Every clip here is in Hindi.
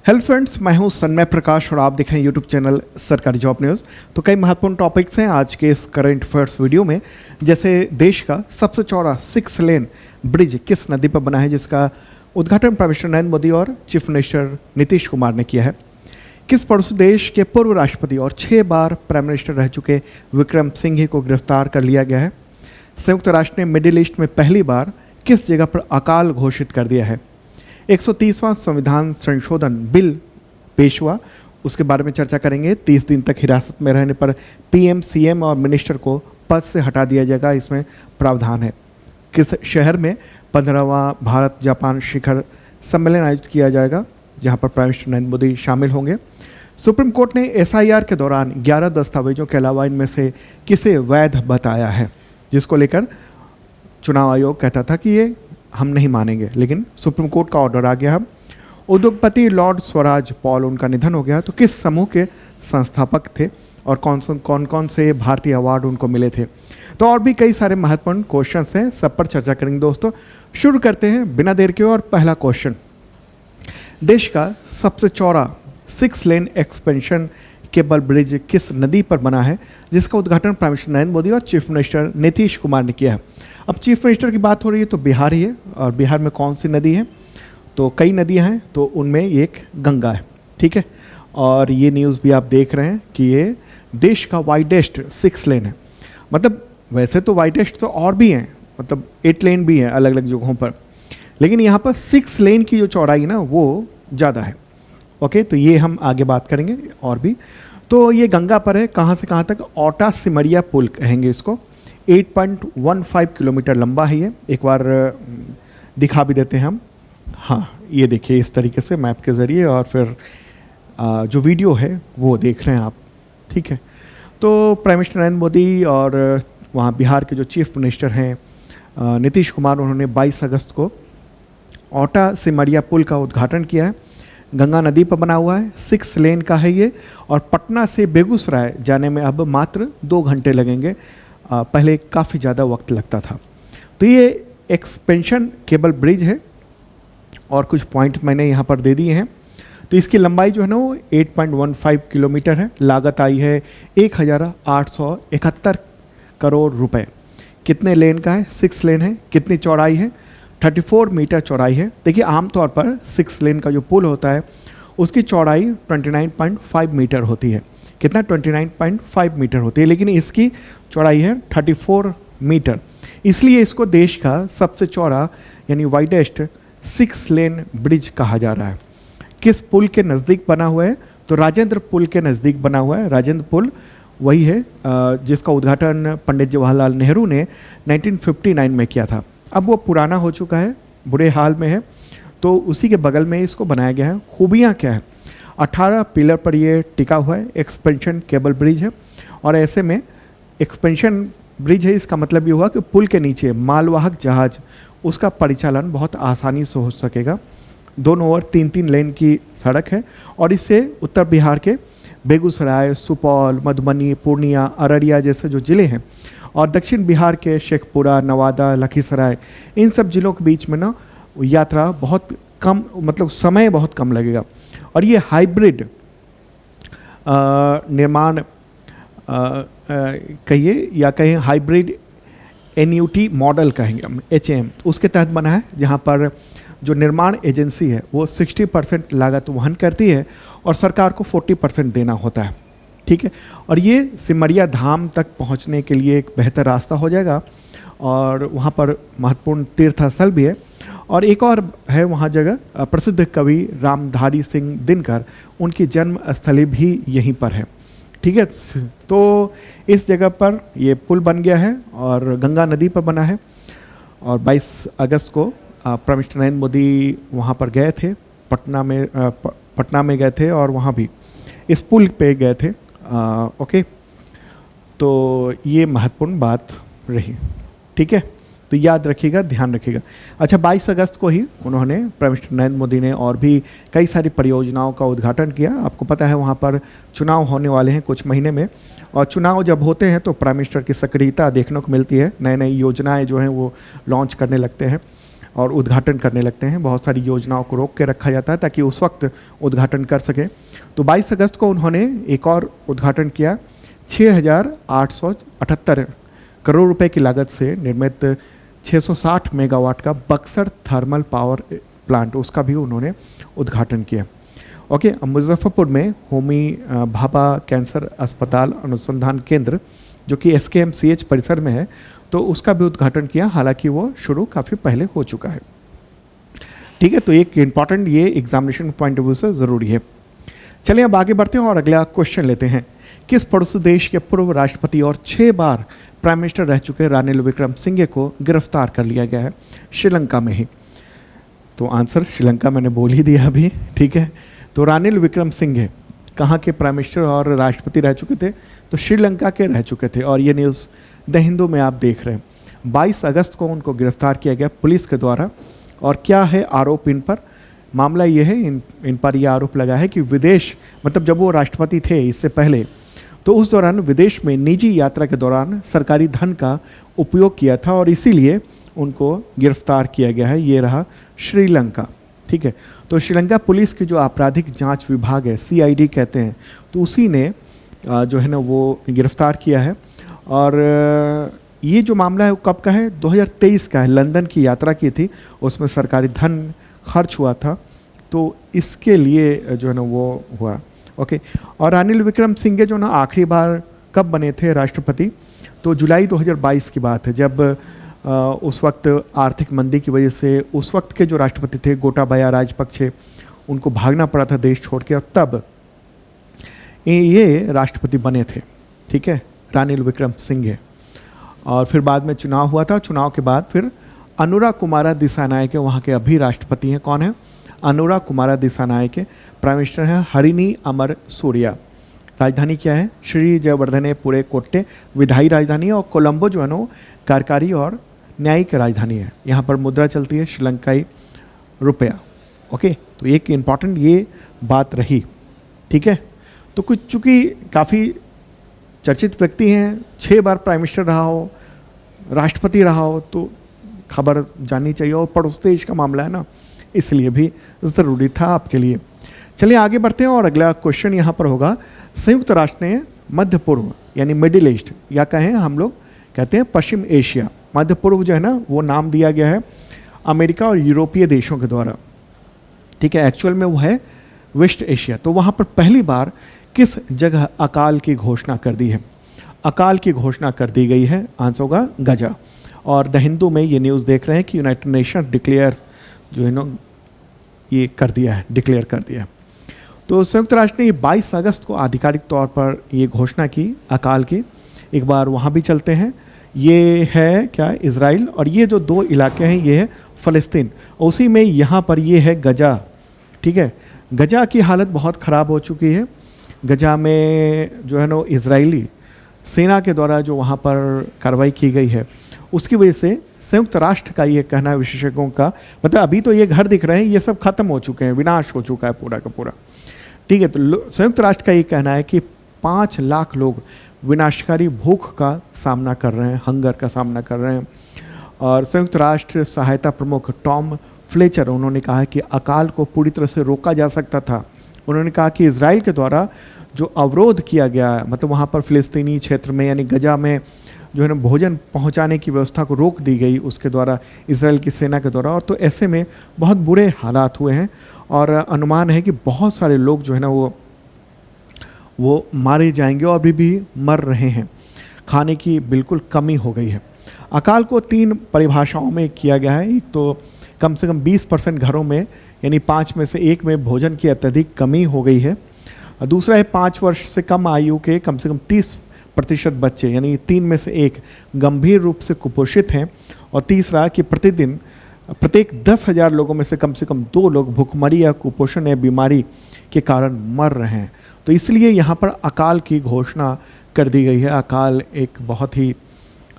हेलो फ्रेंड्स, मैं हूं सन्मय प्रकाश और आप देख रहे हैं यूट्यूब चैनल सरकारी जॉब न्यूज़। तो कई महत्वपूर्ण टॉपिक्स हैं आज के इस करंट अफेयर्स वीडियो में। जैसे देश का सबसे चौड़ा 6 लेन ब्रिज किस नदी पर बना है, जिसका उद्घाटन प्राइम मिनिस्टर नरेंद्र मोदी और चीफ मिनिस्टर नीतीश कुमार ने किया है। किस पड़ोसी देश के पूर्व राष्ट्रपति और 6 बार प्राइम मिनिस्टर रह चुके विक्रम सिंघे को गिरफ्तार कर लिया गया है। संयुक्त राष्ट्र ने मिडिल ईस्ट में पहली बार किस जगह पर अकाल घोषित कर दिया है। 130वां संविधान संशोधन बिल पेश हुआ, उसके बारे में चर्चा करेंगे। 30 दिन तक हिरासत में रहने पर पीएम, सीएम और मिनिस्टर को पद से हटा दिया जाएगा, इसमें प्रावधान है। किस शहर में 15वां भारत जापान शिखर सम्मेलन आयोजित किया जाएगा, जहां पर प्राइम मिनिस्टर नरेंद्र मोदी शामिल होंगे। सुप्रीम कोर्ट ने एसआईआर के दौरान 11 दस्तावेजों के अलावा इनमें से किसे वैध बताया है, जिसको लेकर चुनाव आयोग कहता था कि ये हम नहीं मानेंगे, लेकिन सुप्रीम कोर्ट का ऑर्डर आ गया है। उद्योगपति लॉर्ड स्वराज पॉल, उनका निधन हो गया। तो किस समूह के संस्थापक थे और कौन कौन से भारतीय अवार्ड उनको मिले थे। तो और भी कई सारे महत्वपूर्ण क्वेश्चंस हैं, सब पर चर्चा करेंगे दोस्तों। शुरू करते हैं बिना देर के। और पहला क्वेश्चन, देश का सबसे चौड़ा 6 लेन एक्सपेंशन केबल ब्रिज किस नदी पर बना है, जिसका उद्घाटन प्राइम मिनिस्टर नरेंद्र मोदी और चीफ मिनिस्टर नीतीश कुमार ने किया है। अब चीफ मिनिस्टर की बात हो रही है तो बिहार ही है, और बिहार में कौन सी नदी है, तो कई नदियां हैं, तो उनमें एक गंगा है, ठीक है। और ये न्यूज़ भी आप देख रहे हैं कि ये देश का वाइडेस्ट 6 लेन है। मतलब वैसे तो वाइडेस्ट तो और भी हैं, मतलब 8 लेन भी हैं अलग अलग जगहों पर, लेकिन यहाँ पर 6 लेन की जो चौड़ाई ना वो ज़्यादा है। ओके, तो ये हम आगे बात करेंगे और भी। तो ये गंगा पर है, कहाँ से कहाँ तक, ओटा सिमरिया पुल कहेंगे इसको। 8.15 किलोमीटर लंबा है ये। एक बार दिखा भी देते हैं हम। हाँ, ये देखिए इस तरीके से मैप के ज़रिए, और फिर जो वीडियो है वो देख रहे हैं आप, ठीक है। तो प्राइम मिनिस्टर नरेंद्र मोदी और वहाँ बिहार के जो चीफ मिनिस्टर हैं नीतीश कुमार, उन्होंने 22 अगस्त को ओटा सिमरिया पुल का उद्घाटन किया है। गंगा नदी पर बना हुआ है, 6 लेन का है ये, और पटना से बेगूसराय जाने में अब मात्र 2 घंटे लगेंगे। पहले काफ़ी ज़्यादा वक्त लगता था। तो ये एक्सपेंशन केबल ब्रिज है, और कुछ पॉइंट मैंने यहाँ पर दे दिए हैं। तो इसकी लंबाई जो है ना वो 8.15 किलोमीटर है। लागत आई है 1,871 करोड़ रुपए। कितने लेन का है? 6 लेन है। कितनी चौड़ाई है? 34 मीटर चौड़ाई है। देखिए आमतौर पर 6 लेन का जो पुल होता है उसकी चौड़ाई 29.5 मीटर होती है। कितना? 29.5 मीटर होती है, लेकिन इसकी चौड़ाई है 34 मीटर। इसलिए इसको देश का सबसे चौड़ा यानी वाइडेस्ट 6 लेन ब्रिज कहा जा रहा है। किस पुल के नज़दीक बना हुआ है? तो राजेंद्र पुल के नज़दीक बना हुआ है। राजेंद्र पुल वही है जिसका उद्घाटन पंडित जवाहरलाल नेहरू ने 1959 में किया था। अब वो पुराना हो चुका है, बुरे हाल में है, तो उसी के बगल में इसको बनाया गया है। खूबियाँ क्या है? 18 पिलर पर ये टिका हुआ है। एक्सपेंशन केबल ब्रिज है, और ऐसे में एक्सपेंशन ब्रिज है, इसका मतलब ये हुआ कि पुल के नीचे मालवाहक जहाज, उसका परिचालन बहुत आसानी से हो सकेगा। दोनों ओर 3-3 लेन की सड़क है, और इससे उत्तर बिहार के बेगूसराय, सुपौल, मधुबनी, पूर्णिया, अररिया जैसे जो ज़िले हैं, और दक्षिण बिहार के शेखपुरा, नवादा, लखीसराय, इन सब ज़िलों के बीच में ना यात्रा बहुत कम, मतलब समय बहुत कम लगेगा। और ये हाइब्रिड निर्माण कहिए या कहें हाइब्रिड एन्यूटी मॉडल कहेंगे हम, HAM, उसके तहत बना है, जहाँ पर जो निर्माण एजेंसी है वो 60% लागत वहन करती है और सरकार को 40% देना होता है, ठीक है। और ये सिमरिया धाम तक पहुंचने के लिए एक बेहतर रास्ता हो जाएगा, और वहाँ पर महत्वपूर्ण तीर्थ स्थल भी है। और एक और है वहाँ जगह, प्रसिद्ध कवि रामधारी सिंह दिनकर, उनकी जन्म स्थली भी यहीं पर है, ठीक है। तो इस जगह पर ये पुल बन गया है और गंगा नदी पर बना है। और 22 अगस्त को प्राइम मिनिस्टर नरेंद्र मोदी वहाँ पर गए थे, पटना में गए थे, और वहाँ भी इस पुल पे गए थे। ओके, तो ये महत्वपूर्ण बात रही, ठीक है। तो याद रखिएगा, ध्यान रखिएगा। अच्छा, 22 अगस्त को ही उन्होंने, प्राइम मिनिस्टर नरेंद्र मोदी ने, और भी कई सारी परियोजनाओं का उद्घाटन किया। आपको पता है वहाँ पर चुनाव होने वाले हैं कुछ महीने में, और चुनाव जब होते हैं तो प्राइम मिनिस्टर की सक्रियता देखने को मिलती है। नई नई योजनाएं जो हैं वो लॉन्च करने लगते हैं। और उद्घाटन करने लगते हैं। बहुत सारी योजनाओं को रोक के रखा जाता है ताकि उस वक्त उद्घाटन कर सके। तो 22 अगस्त को उन्होंने एक और उद्घाटन किया। 6,878 करोड़ रुपए की लागत से निर्मित 660 मेगावाट का बक्सर थर्मल पावर प्लांट, उसका भी उन्होंने उद्घाटन किया। ओके, अब मुजफ्फरपुर में होमी भाभा कैंसर अस्पताल अनुसंधान केंद्र जो कि SKMCH परिसर में है, तो उसका भी उद्घाटन किया। हालांकि वो शुरू काफ़ी पहले हो चुका है। ठीक है, तो एक इम्पॉर्टेंट ये एग्जामिनेशन पॉइंट ऑफ व्यू से ज़रूरी है। चलिए अब आगे बढ़ते हैं और अगला क्वेश्चन लेते हैं। किस पड़ोसी देश के पूर्व राष्ट्रपति और 6 बार प्राइम मिनिस्टर रह चुके रानिल विक्रमसिंघे को गिरफ्तार कर लिया गया है? श्रीलंका में ही। तो आंसर श्रीलंका मैंने बोल ही दिया अभी। ठीक है, तो रानिल विक्रमसिंघे कहाँ के प्राइम मिनिस्टर और राष्ट्रपति रह चुके थे? तो श्रीलंका के रह चुके थे। और ये न्यूज़ द हिंदू में आप देख रहे हैं। 22 अगस्त को उनको गिरफ्तार किया गया पुलिस के द्वारा। और क्या है आरोप इन पर? मामला ये है, इन पर यह आरोप लगा है कि विदेश, मतलब जब वो राष्ट्रपति थे इससे पहले, तो उस दौरान विदेश में निजी यात्रा के दौरान सरकारी धन का उपयोग किया था और इसीलिए उनको गिरफ्तार किया गया है। ये रहा श्रीलंका। ठीक है, तो श्रीलंका पुलिस की जो आपराधिक जांच विभाग है, CID कहते हैं, तो उसी ने जो है ना वो गिरफ्तार किया है। और ये जो मामला है वो कब का है? 2023 का है। लंदन की यात्रा की थी, उसमें सरकारी धन खर्च हुआ था, तो इसके लिए जो है ना वो हुआ। ओके, और रानिल विक्रमसिंघे जो ना आखिरी बार कब बने थे राष्ट्रपति? तो जुलाई 2022 की बात है, जब उस वक्त आर्थिक मंदी की वजह से उस वक्त के जो राष्ट्रपति थे गोटाबाया राजपक्षे, उनको भागना पड़ा था देश छोड़ के, और तब ये राष्ट्रपति बने थे। ठीक है, रानिल विक्रमसिंघे। और फिर बाद में चुनाव हुआ था। चुनाव के बाद फिर अनुरा कुमारा दिसानायके वहाँ के अभी राष्ट्रपति हैं। कौन है? अनुरा कुमारा दिसानायके। प्राइम मिनिस्टर हैं हरिनी अमर सूर्या। राजधानी क्या है? श्री जयवर्धने पुरे कोट्टे विधायी राजधानी है। और कोलंबो जो है ना कार्यकारी और न्यायिक राजधानी है। यहाँ पर मुद्रा चलती है श्रीलंकाई रुपया। ओके, तो एक इम्पॉर्टेंट ये बात रही। ठीक है, तो कुछ चूँकि काफ़ी चर्चित व्यक्ति हैं, 6 बार प्राइम मिनिस्टर रहा हो, राष्ट्रपति रहा हो, तो खबर जाननी चाहिए। और पड़ोस देश का मामला है ना, इसलिए भी ज़रूरी था आपके लिए। चलिए आगे बढ़ते हैं और अगला क्वेश्चन यहाँ पर होगा। संयुक्त राष्ट्र ने मध्य पूर्व यानी मिडिल ईस्ट, या कहें हम लोग कहते हैं पश्चिम एशिया, मध्य पूर्व जो है ना वो नाम दिया गया है अमेरिका और यूरोपीय देशों के द्वारा। ठीक है, एक्चुअल में वो है वेस्ट एशिया। तो वहाँ पर पहली बार किस जगह अकाल की घोषणा कर दी है? अकाल की घोषणा कर दी गई है। आंसर होगा गजा। और द हिंदू में ये न्यूज़ देख रहे हैं कि यूनाइटेड नेशन डिक्लेयर जो है ना ये कर दिया है, डिक्लेयर कर दिया है। तो संयुक्त राष्ट्र ने 22 अगस्त को आधिकारिक तौर पर ये घोषणा की अकाल की। एक बार वहाँ भी चलते हैं। ये है क्या? इज़राइल। और ये जो 2 इलाके हैं ये है फ़लस्तीन। उसी में यहाँ पर ये है गजा। ठीक है, गजा की हालत बहुत ख़राब हो चुकी है। गजा में जो है ना इजरायली सेना के द्वारा जो वहाँ पर कार्रवाई की गई है, उसकी वजह से संयुक्त राष्ट्र का ये कहना है, विशेषज्ञों का, मतलब अभी तो ये घर दिख रहे हैं, ये सब खत्म हो चुके हैं, विनाश हो चुका है पूरा का पूरा। ठीक है, तो संयुक्त राष्ट्र का ये कहना है कि 5 लाख लोग विनाशकारी भूख का सामना कर रहे हैं, हंगर का सामना कर रहे हैं। और संयुक्त राष्ट्र सहायता प्रमुख टॉम फ्लेचर, उन्होंने कहा है कि अकाल को पूरी तरह से रोका जा सकता था। उन्होंने कहा कि इजराइल के द्वारा जो अवरोध किया गया है, मतलब वहाँ पर फ़िलिस्तीनी क्षेत्र में यानी गजा में जो है ना भोजन पहुँचाने की व्यवस्था को रोक दी गई उसके द्वारा, इजराइल की सेना के द्वारा। और तो ऐसे में बहुत बुरे हालात हुए हैं और अनुमान है कि बहुत सारे लोग जो है ना वो मारे जाएंगे और अभी भी मर रहे हैं। खाने की बिल्कुल कमी हो गई है। अकाल को 3 परिभाषाओं में किया गया है। एक तो कम से कम 20% घरों में यानी 5 में से 1 में भोजन की अत्यधिक कमी हो गई है। दूसरा है 5 वर्ष से कम आयु के कम से कम 30% बच्चे यानी 3 में से 1 गंभीर रूप से कुपोषित हैं। और तीसरा कि प्रतिदिन प्रत्येक 10,000 लोगों में से कम 2 लोग भूखमरी या कुपोषण या बीमारी के कारण मर रहे हैं। तो इसलिए यहाँ पर अकाल की घोषणा कर दी गई है। अकाल एक बहुत ही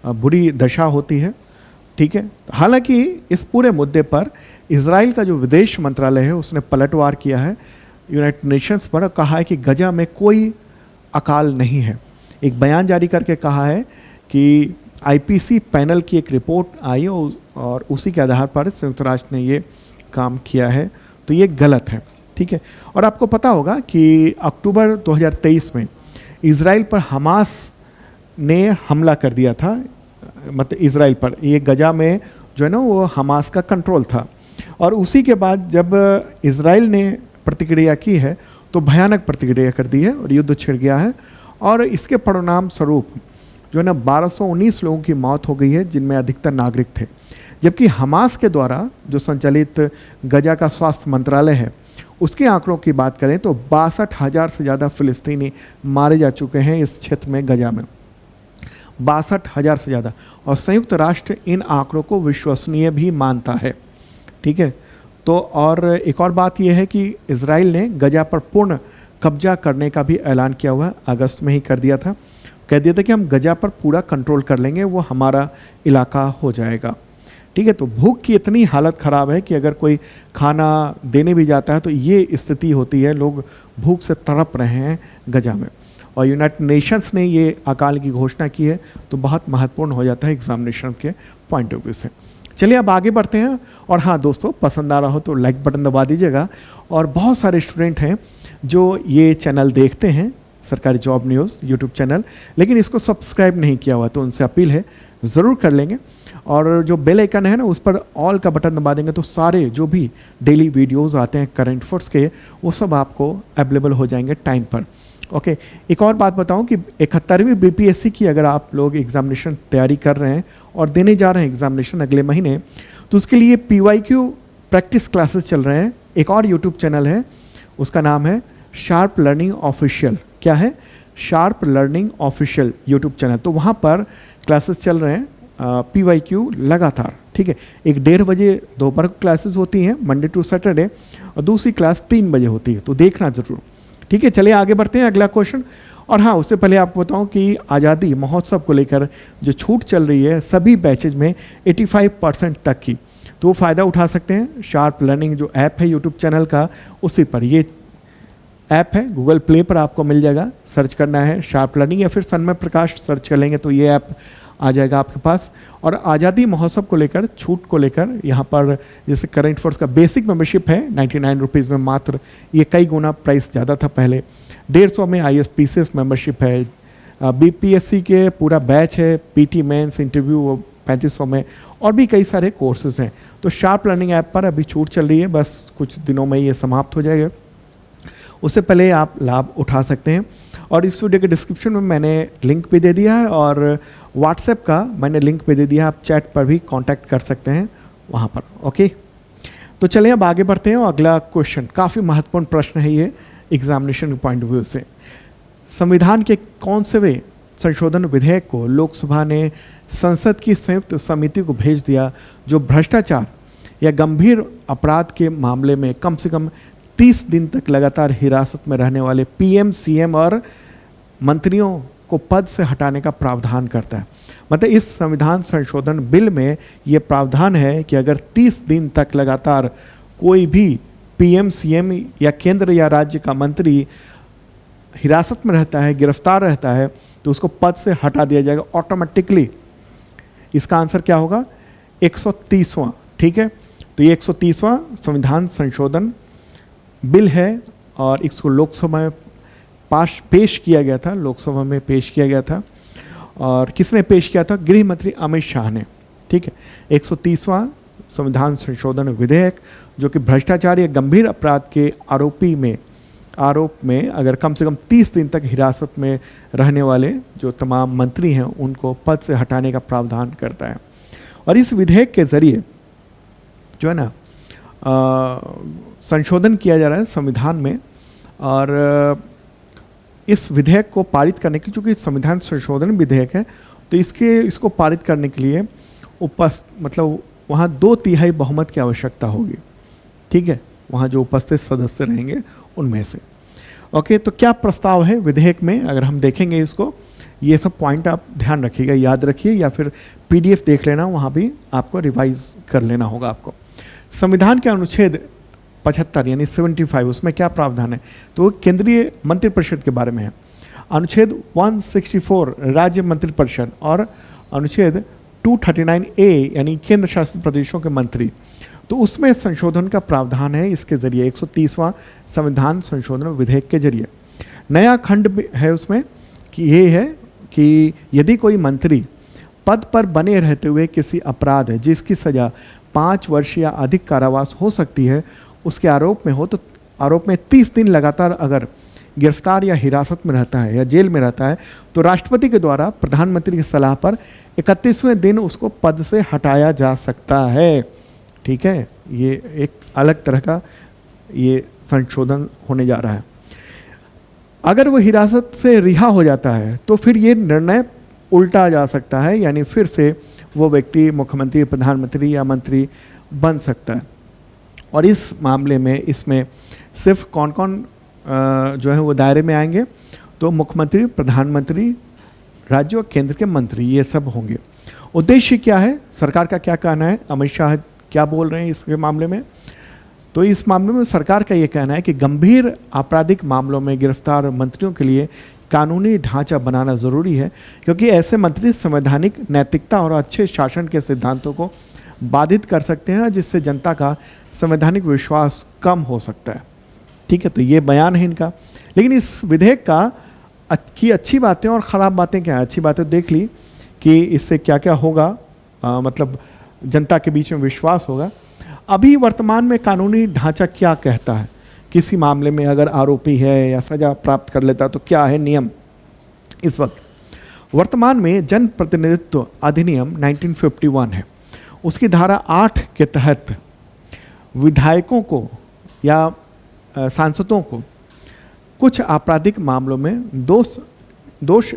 बुरी दशा होती है। ठीक है, हालांकि इस पूरे मुद्दे पर इजराइल का जो विदेश मंत्रालय है उसने पलटवार किया है यूनाइटेड नेशंस पर, कहा है कि गजा में कोई अकाल नहीं है। एक बयान जारी करके कहा है कि आईपीसी पैनल की एक रिपोर्ट आई और उसी के आधार पर संयुक्त राष्ट्र ने ये काम किया है, तो ये गलत है। ठीक है। और आपको पता होगा कि अक्टूबर 2023 में इजराइल पर हमास ने हमला कर दिया था, मतलब इजराइल पर, ये गजा में जो है ना वो हमास का कंट्रोल था। और उसी के बाद जब इजराइल ने प्रतिक्रिया की है तो भयानक प्रतिक्रिया कर दी है और युद्ध छिड़ गया है। और इसके परिणाम स्वरूप जो है ना 1219 लोगों की मौत हो गई है, जिनमें अधिकतर नागरिक थे। जबकि हमास के द्वारा जो संचालित गजा का स्वास्थ्य मंत्रालय है, उसके आंकड़ों की बात करें तो 62,000 से ज़्यादा फिलिस्तीनी मारे जा चुके हैं इस क्षेत्र में, गजा में 62,000 से ज़्यादा। और संयुक्त राष्ट्र इन आंकड़ों को विश्वसनीय भी मानता है। ठीक है। तो और एक और बात यह है कि इजराइल ने गजा पर पूर्ण कब्जा करने का भी ऐलान किया हुआ है, अगस्त में ही कर दिया था। कह दिया था कि हम गजा पर पूरा कंट्रोल कर लेंगे, वो हमारा इलाका हो जाएगा। ठीक है। तो भूख की इतनी हालत ख़राब है कि अगर कोई खाना देने भी जाता है तो ये स्थिति होती है, लोग भूख से तड़प रहे हैं गजा में। और यूनाइटेड नेशंस ने ये अकाल की घोषणा की है, तो बहुत महत्वपूर्ण हो जाता है एग्जामिनेशन के पॉइंट ऑफ व्यू से। चलिए अब आगे बढ़ते हैं। और हाँ दोस्तों, पसंद आ रहा हो तो लाइक बटन दबा दीजिएगा। और बहुत सारे स्टूडेंट हैं जो ये चैनल देखते हैं, सरकारी जॉब न्यूज़ यूट्यूब चैनल, लेकिन इसको सब्सक्राइब नहीं किया हुआ, तो उनसे अपील है ज़रूर कर लेंगे। और जो बेल आइकन है ना, उस पर ऑल का बटन दबा देंगे तो सारे जो भी डेली वीडियोस आते हैं करंट अफेयर्स के, वो सब आपको अवेलेबल हो जाएंगे टाइम पर। ओके। एक और बात बताऊं कि 71वीं बीपीएससी की अगर आप लोग एग्जामिनेशन तैयारी कर रहे हैं और देने जा रहे हैं एग्जामिनेशन अगले महीने, तो उसके लिए PYQ प्रैक्टिस क्लासेस चल रहे हैं। एक और यूट्यूब चैनल है, उसका नाम है शार्प लर्निंग ऑफिशियल। क्या है? Sharp learning official YouTube channel. तो वहाँ पर क्लासेस चल रहे हैं PYQ लगातार। ठीक है। 1:30 बजे दोपहर को क्लासेस होती हैं, मंडे टू सैटरडे, और दूसरी क्लास 3 बजे होती है, तो देखना ज़रूर। ठीक है। चलिए आगे बढ़ते हैं, अगला क्वेश्चन। और हाँ, उससे पहले आपको बताऊं कि आज़ादी महोत्सव को लेकर जो छूट चल रही है सभी बैचेज में 85% तक की, तो वो फ़ायदा उठा सकते हैं। शार्प लर्निंग जो ऐप है यूट्यूब चैनल का, उसी पर ये ऐप है, गूगल प्ले पर आपको मिल जाएगा। सर्च करना है शार्प लर्निंग या फिर सन्मय प्रकाश सर्च कर लेंगे तो ये ऐप आ जाएगा आपके पास। और आज़ादी महोत्सव को लेकर, छूट को लेकर, यहाँ पर जैसे करंट अफेयर्स का बेसिक मेंबरशिप है 99 रुपीज़ में मात्र, ये कई गुना प्राइस ज़्यादा था पहले। 150 में ISPCS मेंबरशिप है, BPSC के पूरा बैच है, PT मेंस इंटरव्यू 3500 में, और भी कई सारे कोर्सेज हैं। तो शार्प लर्निंग ऐप पर अभी छूट चल रही है, बस कुछ दिनों में ये समाप्त हो जाएगा, उससे पहले आप लाभ उठा सकते हैं। और इस वीडियो के डिस्क्रिप्शन में मैंने लिंक भी दे दिया है, और व्हाट्सएप का मैंने लिंक भी दे दिया है, आप चैट पर भी कांटेक्ट कर सकते हैं वहाँ पर। ओके। तो चलिए अब आगे बढ़ते हैं। और अगला क्वेश्चन काफ़ी महत्वपूर्ण प्रश्न है ये एग्जामिनेशन पॉइंट ऑफ व्यू से। संविधान के कौन से वे संशोधन विधेयक को लोकसभा ने संसद की संयुक्त समिति को भेज दिया जो भ्रष्टाचार या गंभीर अपराध के मामले में कम से कम 30 दिन तक लगातार हिरासत में रहने वाले PM, CM और मंत्रियों को पद से हटाने का प्रावधान करता है। मतलब इस संविधान संशोधन बिल में ये प्रावधान है कि अगर 30 दिन तक लगातार कोई भी PM, CM या केंद्र या राज्य का मंत्री हिरासत में रहता है, गिरफ्तार रहता है, तो उसको पद से हटा दिया जाएगा ऑटोमेटिकली। इसका आंसर क्या होगा? 130वां। ठीक है। तो ये 130वां संविधान संशोधन बिल है और इसको लोकसभा में पेश किया गया था, लोकसभा में पेश किया गया था। और किसने पेश किया था? गृह मंत्री अमित शाह ने। ठीक है। 130वां संविधान संशोधन विधेयक जो कि भ्रष्टाचार या गंभीर अपराध के आरोप में अगर कम से कम 30 दिन तक हिरासत में रहने वाले जो तमाम मंत्री हैं उनको पद से हटाने का प्रावधान करता है। और इस विधेयक के ज़रिए जो है ना संशोधन किया जा रहा है संविधान में। और इस विधेयक को पारित करने के लिए, चूँकि संविधान संशोधन विधेयक है, तो इसको पारित करने के लिए मतलब वहाँ 2/3 बहुमत की आवश्यकता होगी। ठीक है। वहाँ जो उपस्थित सदस्य रहेंगे उनमें से। ओके। तो क्या प्रस्ताव है विधेयक में, अगर हम देखेंगे इसको, ये सब पॉइंट आप ध्यान रखिएगा, याद रखिए, या फिर PDF देख लेना, वहाँ भी आपको रिवाइज कर लेना होगा आपको। संविधान के अनुच्छेद 75 यानी 75, उसमें क्या प्रावधान है? तो केंद्रीय मंत्रिपरिषद के बारे में है। अनुच्छेद 164 राज्य मंत्रिपरिषद और अनुच्छेद 239A यानी केंद्र शासित प्रदेशों के मंत्री, तो उसमें संशोधन का प्रावधान है इसके जरिए 130वां संविधान संशोधन विधेयक के जरिए। नया खंड है उसमें कि ये है कि यदि कोई मंत्री पद पर बने रहते हुए किसी अपराध है जिसकी सजा 5 वर्ष या अधिक कारावास हो सकती है उसके आरोप में हो, तो आरोप में 30 दिन लगातार अगर गिरफ्तार या हिरासत में रहता है या जेल में रहता है, तो राष्ट्रपति के द्वारा प्रधानमंत्री की सलाह पर 31वें दिन उसको पद से हटाया जा सकता है। ठीक है, ये एक अलग तरह का ये संशोधन होने जा रहा है। अगर वो हिरासत से रिहा हो जाता है तो फिर ये निर्णय उल्टा जा सकता है, यानी फिर से वो व्यक्ति मुख्यमंत्री, प्रधानमंत्री या मंत्री बन सकता है। और इस मामले में इसमें सिर्फ कौन कौन जो है वो दायरे में आएंगे, तो मुख्यमंत्री, प्रधानमंत्री, राज्य और केंद्र के मंत्री, ये सब होंगे। उद्देश्य क्या है, सरकार का क्या कहना है, अमित शाह क्या बोल रहे हैं इसके मामले में, तो इस मामले में सरकार का ये कहना है कि गंभीर आपराधिक मामलों में गिरफ्तार मंत्रियों के लिए कानूनी ढांचा बनाना ज़रूरी है, क्योंकि ऐसे मंत्री संवैधानिक नैतिकता और अच्छे शासन के सिद्धांतों को बाधित कर सकते हैं, जिससे जनता का संवैधानिक विश्वास कम हो सकता है। ठीक है, तो ये बयान है इनका। लेकिन इस विधेयक की अच्छी बातें और ख़राब बातें क्या है। अच्छी बातें देख ली कि इससे क्या क्या होगा, मतलब जनता के बीच में विश्वास होगा। अभी वर्तमान में कानूनी ढांचा क्या कहता है, किसी मामले में अगर आरोपी है या सजा प्राप्त कर लेता तो क्या है नियम इस वक्त। वर्तमान में जन प्रतिनिधित्व अधिनियम 1951 है, उसकी धारा 8 के तहत विधायकों को या सांसदों को कुछ आपराधिक मामलों में दोष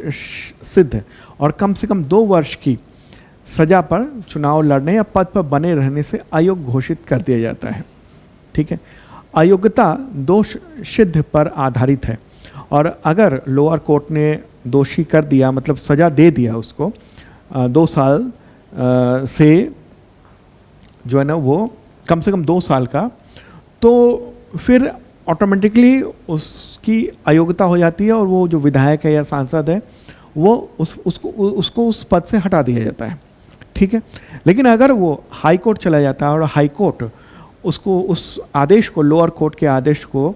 सिद्ध और कम से कम 2 वर्ष की सजा पर चुनाव लड़ने या पद पर बने रहने से अयोग्य घोषित कर दिया जाता है। ठीक है, अयोग्यता दोष सिद्ध पर आधारित है, और अगर लोअर कोर्ट ने दोषी कर दिया, मतलब सजा दे दिया उसको 2 साल से जो है ना वो कम से कम 2 साल का, तो फिर ऑटोमेटिकली उसकी अयोग्यता हो जाती है और वो जो विधायक है या सांसद है वो उसको उस पद से हटा दिया जाता है। ठीक है, लेकिन अगर वो हाई कोर्ट चला जाता है और हाई कोर्ट उसको उस आदेश को, लोअर कोर्ट के आदेश को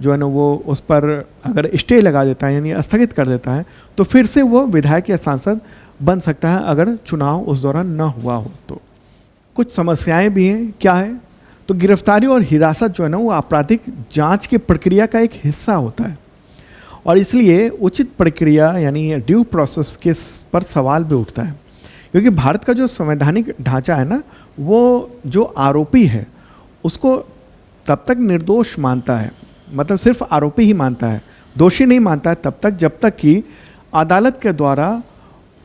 जो है ना वो उस पर अगर स्टे लगा देता है यानी स्थगित कर देता है, तो फिर से वो विधायक या सांसद बन सकता है अगर चुनाव उस दौरान न हुआ हो। तो कुछ समस्याएं भी हैं, क्या है, तो गिरफ्तारी और हिरासत जो है ना वो आपराधिक जांच की प्रक्रिया का एक हिस्सा होता है, और इसलिए उचित प्रक्रिया यानी ड्यू प्रोसेस के पर सवाल भी उठता है, क्योंकि भारत का जो संवैधानिक ढांचा है ना, वो जो आरोपी है उसको तब तक निर्दोष मानता है, मतलब सिर्फ आरोपी ही मानता है, दोषी नहीं मानता है तब तक जब तक कि अदालत के द्वारा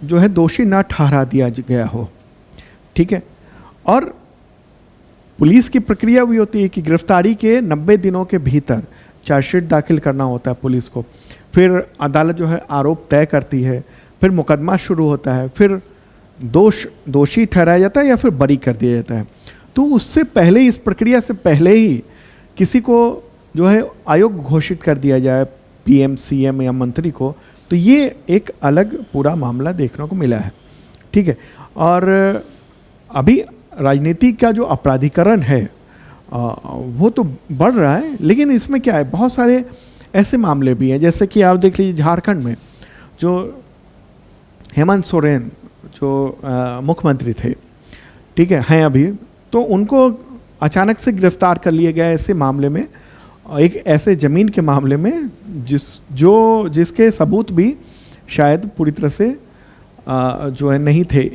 जो है दोषी ना ठहरा दिया गया हो। ठीक है, और पुलिस की प्रक्रिया भी होती है कि गिरफ्तारी के 90 दिनों के भीतर चार्जशीट दाखिल करना होता है पुलिस को, फिर अदालत जो है आरोप तय करती है, फिर मुकदमा शुरू होता है, फिर दोषी ठहराया जाता है या फिर बरी कर दिया जाता है। तो उससे पहले, इस प्रक्रिया से पहले ही किसी को जो है अयोग्य घोषित कर दिया जाए, पीएम, सीएम या मंत्री को, तो ये एक अलग पूरा मामला देखने को मिला है। ठीक है, और अभी राजनीति का जो अपराधीकरण है वो तो बढ़ रहा है, लेकिन इसमें क्या है, बहुत सारे ऐसे मामले भी हैं, जैसे कि आप देख लीजिए झारखंड में जो हेमंत सोरेन जो मुख्यमंत्री थे, ठीक है, हैं अभी, तो उनको अचानक से गिरफ्तार कर लिया गया ऐसे मामले में, एक ऐसे ज़मीन के मामले में जिसके सबूत भी शायद पूरी तरह से जो है नहीं थे,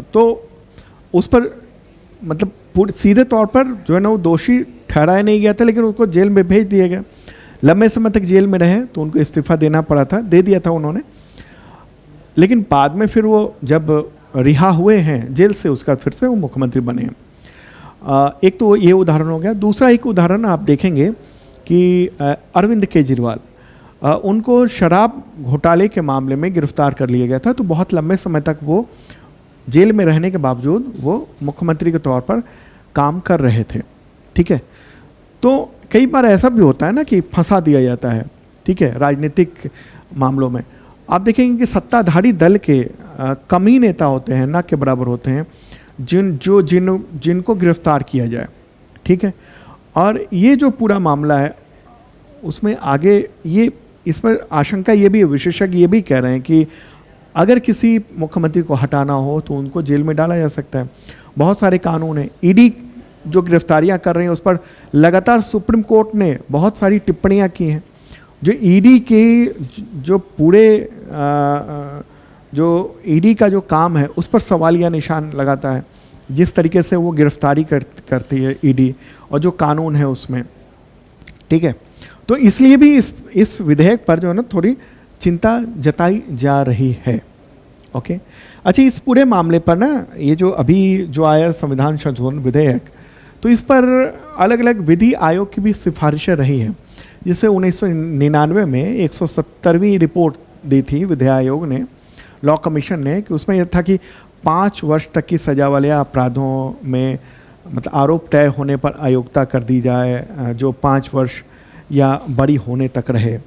तो उस पर मतलब सीधे तौर पर जो है ना वो दोषी ठहराया नहीं गया था, लेकिन उनको जेल में भेज दिया गया। लंबे समय तक जेल में रहे तो उनको इस्तीफा देना पड़ा था, दे दिया था उन्होंने, लेकिन बाद में फिर वो जब रिहा हुए हैं जेल से, उसका फिर से वो मुख्यमंत्री बने हैं। एक तो ये उदाहरण हो गया। दूसरा एक उदाहरण आप देखेंगे कि अरविंद केजरीवाल, उनको शराब घोटाले के मामले में गिरफ्तार कर लिया गया था, तो बहुत लंबे समय तक वो जेल में रहने के बावजूद वो मुख्यमंत्री के तौर पर काम कर रहे थे। ठीक है, तो कई बार ऐसा भी होता है ना कि फंसा दिया जाता है, ठीक है, राजनीतिक मामलों में, आप देखेंगे कि सत्ताधारी दल के कम ही नेता होते हैं, ना के बराबर होते हैं जिनको गिरफ्तार किया जाए, ठीक है। और ये जो पूरा मामला है उसमें आगे ये इस पर आशंका ये भी है, विशेषज्ञ ये भी कह रहे हैं कि अगर किसी मुख्यमंत्री को हटाना हो तो उनको जेल में डाला जा सकता है। बहुत सारे कानून हैं, ईडी जो गिरफ्तारियां कर रही हैं उस पर लगातार सुप्रीम कोर्ट ने बहुत सारी टिप्पणियां की हैं। जो ईडी के जो पूरे जो ईडी का जो काम है उस पर सवालिया निशान लगाता है, जिस तरीके से वो गिरफ्तारी करती है ईडी और जो कानून है उसमें, ठीक है। तो इसलिए भी इस विधेयक पर जो है ना थोड़ी चिंता जताई जा रही है। ओके, अच्छा, इस पूरे मामले पर ना ये जो अभी जो आया संविधान संशोधन विधेयक, तो इस पर अलग अलग विधि आयोग की भी सिफारिशें रही हैं, जिसे 1999 में 170वीं रिपोर्ट दी थी विधि आयोग ने, लॉ कमीशन ने, कि उसमें यह था कि 5 वर्ष तक की सजा वाले अपराधों में मतलब आरोप तय होने पर अयोग्यता कर दी जाए, जो 5 वर्ष या बड़ी होने तक रहे,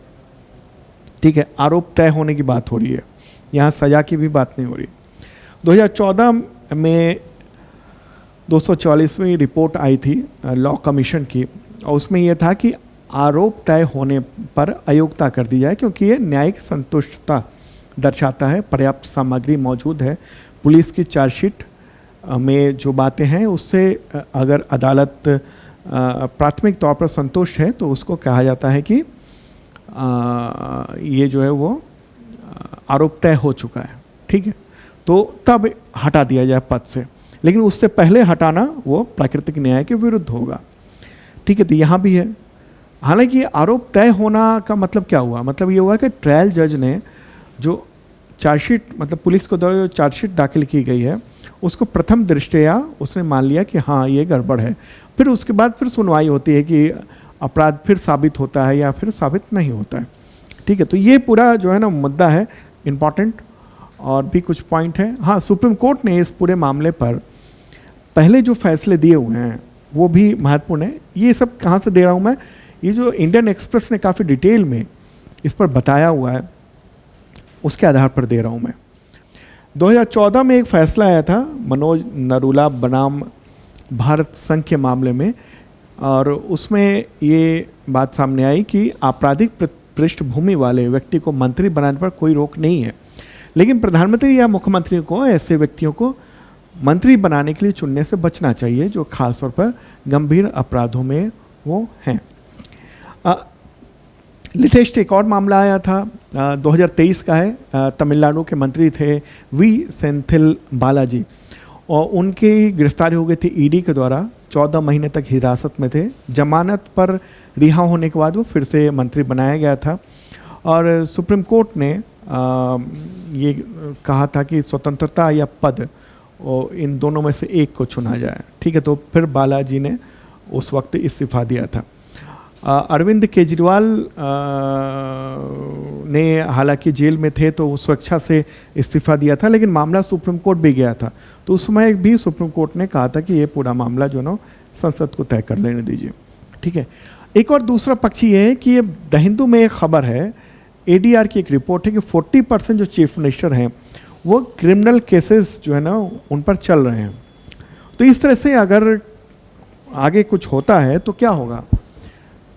ठीक है। आरोप तय होने की बात हो रही है, यहाँ सजा की भी बात नहीं हो रही। 2014 में 244वीं रिपोर्ट आई थी लॉ कमीशन की, और उसमें यह था कि आरोप तय होने पर अयोग्यता कर दी जाए, क्योंकि ये न्यायिक संतुष्टता दर्शाता है, पर्याप्त सामग्री मौजूद है, पुलिस की चार्जशीट में जो बातें हैं उससे अगर अदालत प्राथमिक तौर पर संतुष्ट है तो उसको कहा जाता है कि ये जो है वो आरोप तय हो चुका है, ठीक है। तो तब हटा दिया जाए पद से, लेकिन उससे पहले हटाना वो प्राकृतिक न्याय के विरुद्ध होगा, ठीक है। तो यहाँ भी है, हालांकि आरोप तय होना का मतलब क्या हुआ, मतलब ये हुआ कि ट्रायल जज ने जो चार्जशीट मतलब पुलिस को द्वारा जो चार्जशीट दाखिल की गई है उसको प्रथम दृष्टया उसने मान लिया कि हाँ ये गड़बड़ है, फिर उसके बाद फिर सुनवाई होती है कि अपराध फिर साबित होता है या फिर साबित नहीं होता है, ठीक है। तो ये पूरा जो है ना मुद्दा है इम्पॉर्टेंट, और भी कुछ पॉइंट है। हाँ, सुप्रीम कोर्ट ने इस पूरे मामले पर पहले जो फैसले दिए हुए हैं वो भी महत्वपूर्ण है। ये सब कहाँ से दे रहा हूँ मैं, ये जो इंडियन एक्सप्रेस ने काफ़ी डिटेल में इस पर बताया हुआ है उसके आधार पर दे रहा हूँ मैं। 2014 में एक फैसला आया था मनोज नरूला बनाम भारत संघ के मामले में, और उसमें ये बात सामने आई कि आपराधिक पृष्ठभूमि वाले व्यक्ति को मंत्री बनाने पर कोई रोक नहीं है, लेकिन प्रधानमंत्री या मुख्यमंत्री को ऐसे व्यक्तियों को मंत्री बनाने के लिए चुनने से बचना चाहिए जो खासतौर पर गंभीर अपराधों में वो हैं। लेटेस्ट एक और मामला आया था 2023 का है, तमिलनाडु के मंत्री थे वी सेंथिल बालाजी, और उनकी गिरफ्तारी हो गई थी ईडी के द्वारा, 14 महीने तक हिरासत में थे। जमानत पर रिहा होने के बाद वो फिर से मंत्री बनाया गया था, और सुप्रीम कोर्ट ने ये कहा था कि स्वतंत्रता या पद इन दोनों में से एक को चुना जाए, ठीक है। तो फिर बालाजी ने उस वक्त इस्तीफा दिया था। अरविंद केजरीवाल ने हालांकि जेल में थे तो स्वेच्छा से इस्तीफा दिया था, लेकिन मामला सुप्रीम कोर्ट भी गया था, तो उस समय भी सुप्रीम कोर्ट ने कहा था कि ये पूरा मामला जो ना संसद को तय कर लेने दीजिए, ठीक है। एक और दूसरा पक्ष ये है कि ये द हिंदू में एक खबर है, ADR की एक रिपोर्ट है कि 40% जो चीफ मिनिस्टर हैं वो क्रिमिनल केसेस जो है ना उन पर चल रहे हैं। तो इस तरह से अगर आगे कुछ होता है तो क्या होगा,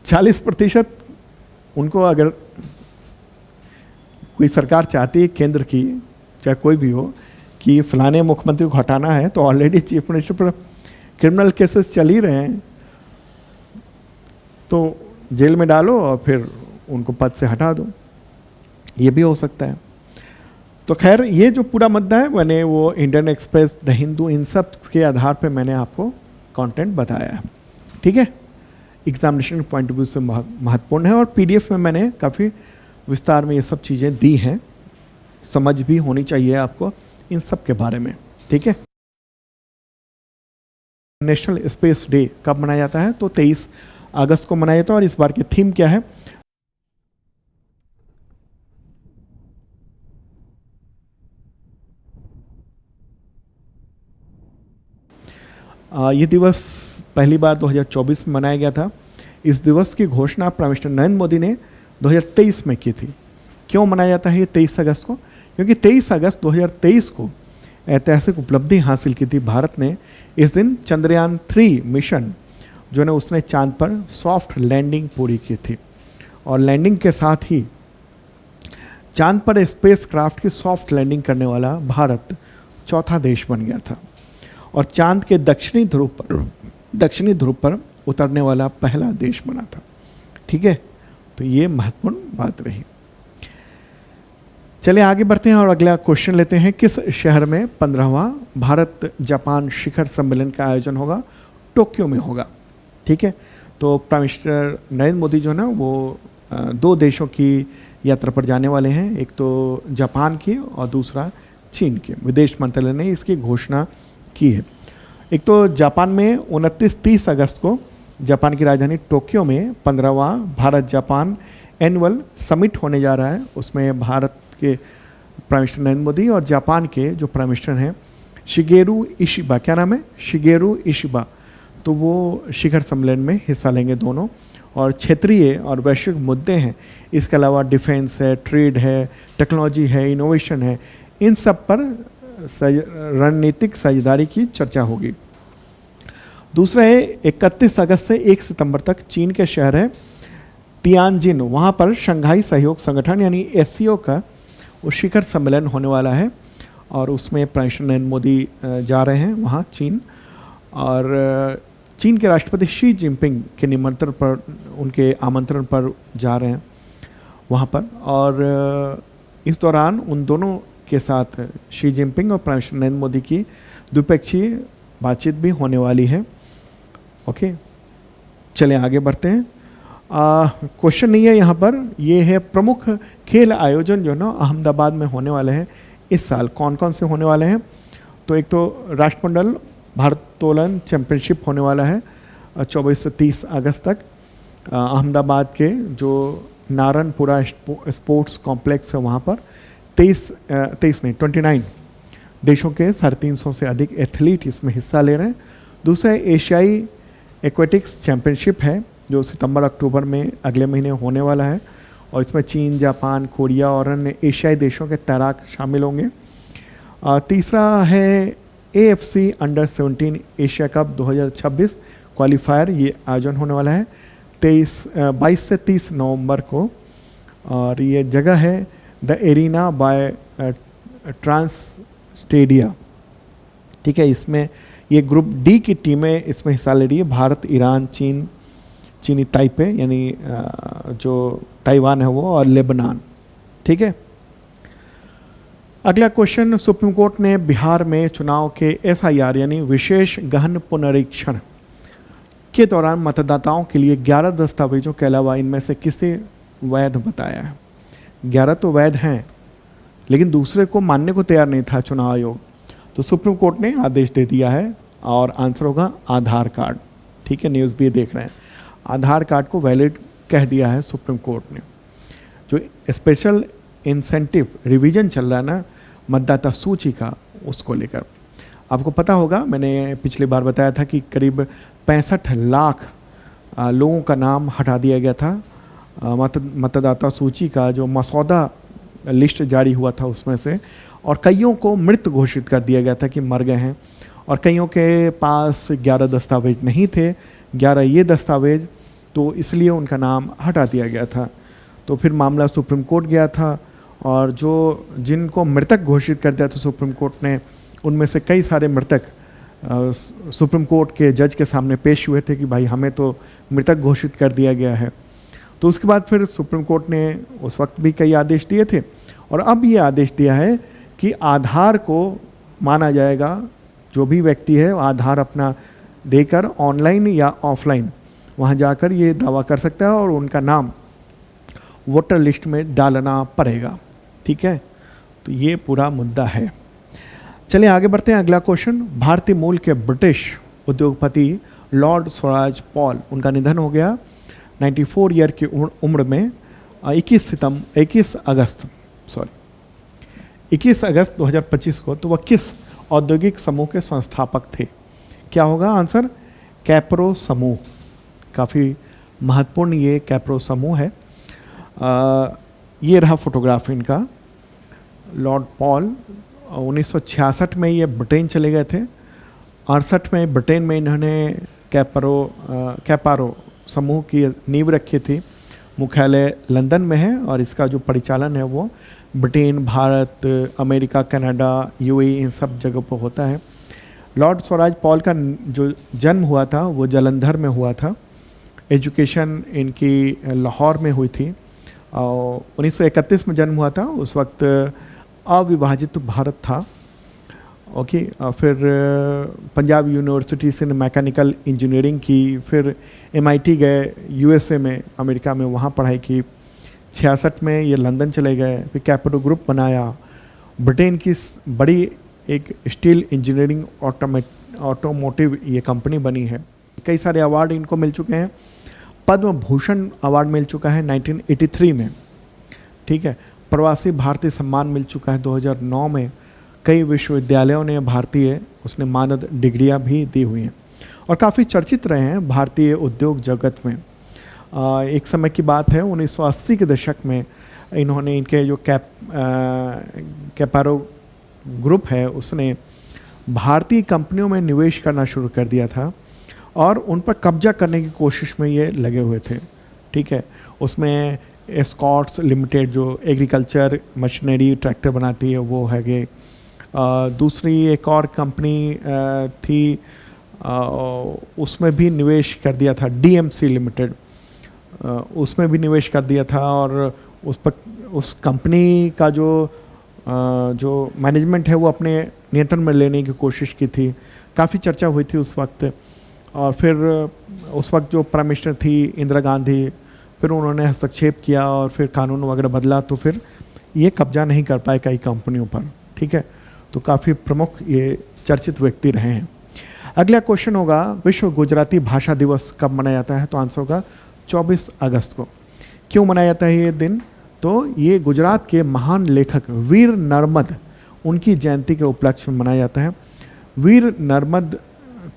40% उनको अगर कोई सरकार चाहती है केंद्र की, चाहे कोई भी हो, कि फलाने मुख्यमंत्री को हटाना है, तो ऑलरेडी चीफ मिनिस्टर पर क्रिमिनल केसेस चल ही रहे हैं, तो जेल में डालो और फिर उनको पद से हटा दो, ये भी हो सकता है। तो खैर ये जो पूरा मुद्दा है मैंने वो इंडियन एक्सप्रेस, द हिंदू, इन सब के आधार पे मैंने आपको कंटेंट बताया है, ठीक है। एग्जामिनेशन पॉइंट ऑफ व्यू से महत्वपूर्ण है, और PDF में मैंने काफ़ी विस्तार में ये सब चीज़ें दी हैं, समझ भी होनी चाहिए आपको इन सब के बारे में, ठीक है। नेशनल स्पेस डे कब मनाया जाता है, तो 23 अगस्त को मनाया जाता है, और इस बार की थीम क्या है, ये दिवस पहली बार 2024 में मनाया गया था। इस दिवस की घोषणा प्राइम मिनिस्टर नरेंद्र मोदी ने 2023 में की थी, क्यों मनाया जाता है ये 23 अगस्त को? क्योंकि 23 अगस्त 2023 को ऐतिहासिक उपलब्धि हासिल की थी भारत ने। इस दिन चंद्रयान 3 मिशन जो है उसने चांद पर सॉफ्ट लैंडिंग पूरी की थी, और लैंडिंग के साथ ही चांद पर स्पेसक्राफ्ट की सॉफ्ट लैंडिंग करने वाला भारत चौथा देश बन गया था, और चांद के दक्षिणी ध्रुव पर उतरने वाला पहला देश बना था। ठीक है, तो ये महत्वपूर्ण बात रही। चलिए आगे बढ़ते हैं और अगला क्वेश्चन लेते हैं। किस शहर में 15वां भारत जापान शिखर सम्मेलन का आयोजन होगा? टोक्यो में होगा। ठीक है, तो प्राइम मिनिस्टर नरेंद्र मोदी जो है ना वो 2 देशों की यात्रा पर जाने वाले हैं, एक तो जापान की और दूसरा चीन की। विदेश मंत्रालय ने इसकी घोषणा की है। एक तो जापान में 29-30 अगस्त को जापान की राजधानी टोक्यो में 15वां भारत जापान एनुअल समिट होने जा रहा है। उसमें भारत के प्राइम मिनिस्टर नरेंद्र मोदी और जापान के जो प्राइम मिनिस्टर हैं शिगेरू इशिबा, क्या नाम है? शिगेरू इशिबा, तो वो शिखर सम्मेलन में हिस्सा लेंगे दोनों। और क्षेत्रीय और वैश्विक मुद्दे हैं, इसके अलावा डिफेंस है, ट्रेड है, टेक्नोलॉजी है, इनोवेशन है, इन सब पर रणनीतिक साझेदारी की चर्चा होगी। दूसरा है 31 अगस्त से 1 सितंबर तक चीन के शहर है तियानजिन, वहाँ पर शंघाई सहयोग संगठन यानी एससीओ का वो शिखर सम्मेलन होने वाला है, और उसमें प्राइम मिनिस्टर नरेंद्र मोदी जा रहे हैं वहाँ चीन। और चीन के राष्ट्रपति शी जिनपिंग के निमंत्रण पर, उनके आमंत्रण पर जा रहे हैं वहाँ पर। और इस दौरान उन दोनों के साथ शी जिनपिंग और प्राइम मिनिस्टर नरेंद्र मोदी की द्विपक्षीय बातचीत भी होने वाली है। ओके, चलें आगे बढ़ते हैं। क्वेश्चन नहीं है यहाँ पर, ये है प्रमुख खेल आयोजन जो ना अहमदाबाद में होने वाले हैं इस साल। कौन कौन से होने वाले हैं? तो एक तो राष्ट्रमंडल भारोत्तोलन चैंपियनशिप होने वाला है 24 से 30 अगस्त तक अहमदाबाद के जो नारनपुरा स्पोर्ट्स कॉम्प्लेक्स है वहाँ पर। 29 देशों के 350 से अधिक एथलीट इसमें हिस्सा ले रहे हैं। दूसरा एशियाई एक्वेटिक्स चैंपियनशिप है जो सितंबर अक्टूबर में अगले महीने होने वाला है, और इसमें चीन, जापान, कोरिया और अन्य एशियाई देशों के तैराक शामिल होंगे। तीसरा है AFC under 17 Asia cup 2026 qualifier, ये आयोजन होने वाला है 22 से 30 नवंबर को, और ये जगह है the Arena by TransStadia. ठीक है, इसमें ये ग्रुप डी की टीमें इसमें हिस्सा ले रही है। भारत, ईरान, चीनी ताइपे यानी जो ताइवान है वो, और लेबनान। ठीक है, अगला क्वेश्चन। सुप्रीम कोर्ट ने बिहार में चुनाव के SIR यानी विशेष गहन पुनरीक्षण के दौरान मतदाताओं के लिए 11 दस्तावेजों के अलावा इनमें से किसे वैध बताया है? 11 तो वैध हैं, लेकिन दूसरे को मानने को तैयार नहीं था चुनाव आयोग, तो सुप्रीम कोर्ट ने आदेश दे दिया है, और आंसर होगा आधार कार्ड। ठीक है, न्यूज़ भी देख रहे हैं, आधार कार्ड को वैलिड कह दिया है सुप्रीम कोर्ट ने। जो स्पेशल इंसेंटिव रिवीजन चल रहा है ना मतदाता सूची का, उसको लेकर आपको पता होगा, मैंने पिछली बार बताया था कि करीब 65 लाख लोगों का नाम हटा दिया गया था मतदाता सूची का जो मसौदा लिस्ट जारी हुआ था उसमें से, और कईयों को मृत घोषित कर दिया गया था कि मर गए हैं, और कईयों के पास 11 दस्तावेज नहीं थे, 11 ये दस्तावेज, तो इसलिए उनका नाम हटा दिया गया था। तो फिर मामला सुप्रीम कोर्ट गया था, और जो जिनको मृतक घोषित कर दिया था सुप्रीम कोर्ट ने, उनमें से कई सारे मृतक सुप्रीम कोर्ट के जज के सामने पेश हुए थे कि भाई हमें तो मृतक घोषित कर दिया गया है। तो उसके बाद फिर सुप्रीम कोर्ट ने उस वक्त भी कई आदेश दिए थे, और अब ये आदेश दिया है कि आधार को माना जाएगा, जो भी व्यक्ति है आधार अपना देकर ऑनलाइन या ऑफलाइन वहाँ जाकर ये दावा कर सकता है, और उनका नाम वोटर लिस्ट में डालना पड़ेगा। ठीक है, तो ये पूरा मुद्दा है। चलिए आगे बढ़ते हैं। अगला क्वेश्चन। भारतीय मूल के ब्रिटिश उद्योगपति लॉर्ड स्वराज पॉल, उनका निधन हो गया 94 ईयर की उम्र में 21 अगस्त 2025 को। तो वह किस औद्योगिक समूह के संस्थापक थे? क्या होगा आंसर? कैप्रो समूह। काफ़ी महत्वपूर्ण ये कैप्रो समूह है। ये रहा फोटोग्राफ इनका। लॉर्ड पॉल 1966 में ये ब्रिटेन चले गए थे। 68 में ब्रिटेन में इन्होंने कैपारो समूह की नींव रखी थी। मुख्यालय लंदन में है और इसका जो परिचालन है वो Britain, Bharat, America, Canada, UAE इन सब जगहों पर होता है। लॉर्ड स्वराज पॉल का जो जन्म हुआ था वो जालंधर में हुआ था। एजुकेशन इनकी लाहौर में हुई थी और 1931 में जन्म हुआ था। उस वक्त अविभाजित भारत था। ओके, फिर पंजाब यूनिवर्सिटी से मैकेनिकल इंजीनियरिंग की, फिर MIT गए यूएसए में, अमेरिका में, वहाँ पढ़ाई की। 66 में ये लंदन चले गए, फिर कैपिटल ग्रुप बनाया। ब्रिटेन की बड़ी एक स्टील इंजीनियरिंग ऑटोमोटिव ये कंपनी बनी है। कई सारे अवार्ड इनको मिल चुके हैं। पद्म भूषण अवार्ड मिल चुका है 1983 में, ठीक है। प्रवासी भारतीय सम्मान मिल चुका है 2009 में। कई विश्वविद्यालयों ने भारतीय उसने मानद डिग्रियां भी दी हुई हैं और काफ़ी चर्चित रहे हैं भारतीय उद्योग जगत में। एक समय की बात है 1980 के दशक में इन्होंने इनके जो कैपारो ग्रुप है उसने भारतीय कंपनियों में निवेश करना शुरू कर दिया था और उन पर कब्जा करने की कोशिश में ये लगे हुए थे, ठीक है। उसमें एस्कॉर्ट्स लिमिटेड जो एग्रीकल्चर मशीनरी ट्रैक्टर बनाती है वो है गे। दूसरी एक और कंपनी थी, उसमें भी निवेश कर दिया था, DMC लिमिटेड, उसमें भी निवेश कर दिया था और उस कंपनी का जो मैनेजमेंट है वो अपने नियंत्रण में लेने की कोशिश की थी। काफ़ी चर्चा हुई थी उस वक्त। और फिर उस वक्त जो प्राइम मिनिस्टर थी इंदिरा गांधी, फिर उन्होंने हस्तक्षेप किया और फिर कानून वगैरह बदला तो फिर ये कब्जा नहीं कर पाए कई कंपनियों पर, ठीक है। तो काफ़ी प्रमुख ये चर्चित व्यक्ति रहे हैं। अगला क्वेश्चन होगा विश्व गुजराती भाषा दिवस कब मनाया जाता है? तो आंसर होगा 24 अगस्त को। क्यों मनाया जाता है ये दिन? तो ये गुजरात के महान लेखक वीर नर्मद, उनकी जयंती के उपलक्ष्य में मनाया जाता है। वीर नर्मद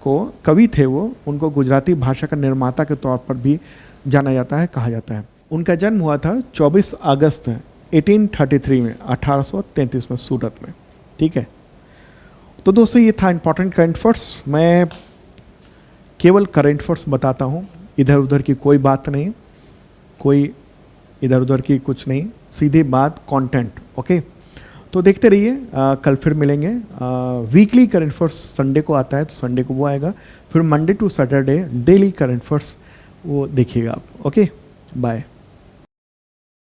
को कवि थे वो, उनको गुजराती भाषा का निर्माता के तौर पर भी जाना जाता है, कहा जाता है। उनका जन्म हुआ था 24 अगस्त 1833 में, 1833 में सूरत में, ठीक है। तो दोस्तों ये था इंपॉर्टेंट करंट अफेयर्स। मैं केवल करंट अफेयर्स बताता हूँ, इधर उधर की कोई बात नहीं, कोई इधर उधर की कुछ नहीं, सीधी बात कंटेंट, ओके। तो देखते रहिए, कल फिर मिलेंगे। वीकली करंट अफेयर्स संडे को आता है तो संडे को वो आएगा, फिर Monday to Saturday daily current affairs वो देखिएगा आप, ओके। बाय।